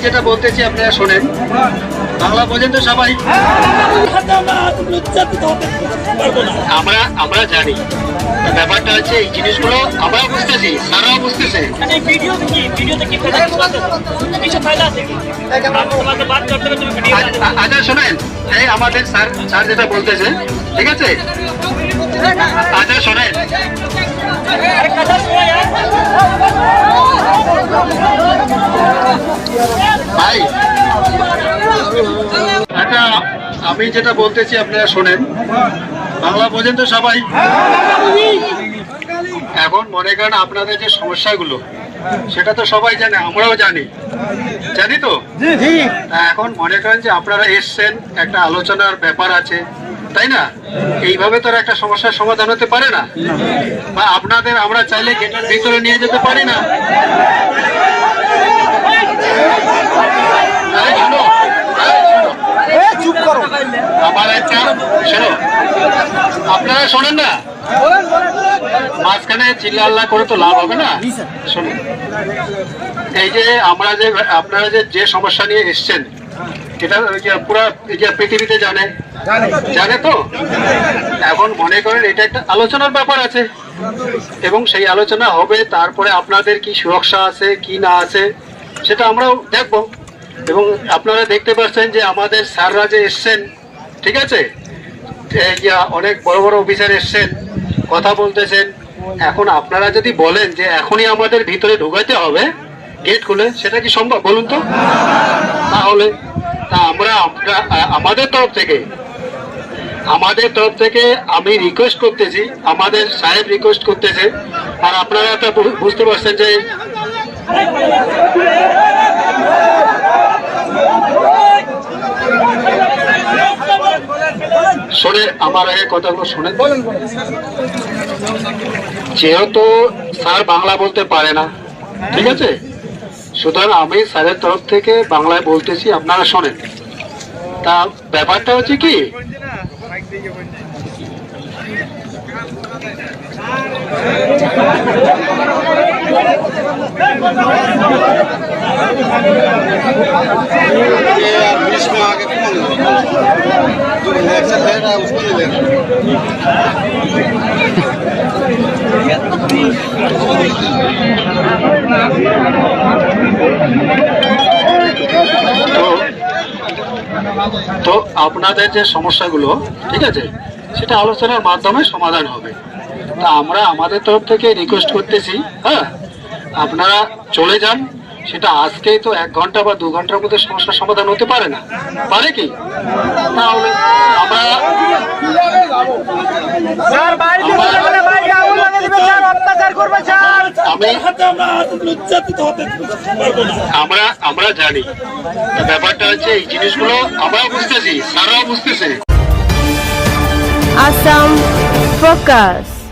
যেটা বলতেছি আপনারা শোনেন, বাংলা বোঝেন তো সবাই? আমরা আমরা জানি ব্যাপারটা হচ্ছে এই জিনিসগুলো আমরাও বুঝতেছি, স্যাররাও বুঝতেছে। আচ্ছা শোনেন, এই আমাদের স্যার স্যার যেটা বলতেছে, ঠিক আছে? আচ্ছা শোনেন, ভাই আচ্ছা আমি যেটা বলতেছি আপনারা শোনেন, বাংলা বোঝেন তো সবাই? এখন মনে করেন আপনাদের যে সমস্যাগুলো সেটা তো সবাই জানে, আমরাও জানি, জানি তো। এখন মনে করেন যে আপনারা এসছেন, একটা আলোচনার ব্যাপার আছে, তাই না? এইভাবে তো একটা সমস্যার সমাধান হতে পারে না, বা আপনাদের আমরা চাইলে গেটের ভিতরে নিয়ে যেতে পারি না। আমার একটা শোনো, আপনারা শোনেন না, মাঝখানে চিল্লা করে তো লাভ হবে না। শোনেন, এই যে আমরা যে আপনারা যে সমস্যা নিয়ে এসছেন, এটা পুরা পৃথিবীতে জানে তো। এখন মনে করেন এটা একটা আলোচনার ব্যাপার আছে, এবং সেই আলোচনা হবে, তারপরে আপনাদের কি সুরক্ষা আছে কি না আছে সেটা আমরাও দেখবো। এবং আপনারা দেখতে পাচ্ছেন যে আমাদের স্যাররা যে এসছেন, ঠিক আছে, অনেক বড় বড় অফিসার এসছেন, কথা বলতেছেন। এখন আপনারা যদি বলেন যে এখনই আমাদের ভিতরে ঢুকাইতে হবে গেট খুলে, সেটা কি সম্ভব বলুন তো? তাহলে আমরা আমাদের তরফ থেকে আমি রিকোয়েস্ট করতেছি, আমাদের সাহেব রিকোয়েস্ট করতেছে, আর আপনারা তো বুঝতে পারছেন যে শোনে, আমার আগে কথাগুলো শুনে। যেহেতু স্যার বাংলা বলতে পারে না, ঠিক আছে, সুতরাং আমি স্যারের তরফ থেকে বাংলায় বলতেছি, আপনারা শোনেন। তা ব্যাপারটা হচ্ছে কি, তো আপনাদের যে সমস্যাগুলো, ঠিক আছে, সেটা আলোচনার মাধ্যমে সমাধান হবে। তা আমরা আমাদের তরফ থেকে রিকোয়েস্ট করতেছি, হ্যাঁ, আপনারা চলে যান। সেটা আজকেই তো 1 ঘন্টা বা 2 ঘন্টার মধ্যে সমস্যার সমাধান হতে পারে না, পারে কি? তাহলে আমরা আমরা জানি ব্যাপারটা হচ্ছে এই জিনিসগুলো আমরাও বুঝতেছি, স্যাররাও বুঝতেছে। Assam Focus.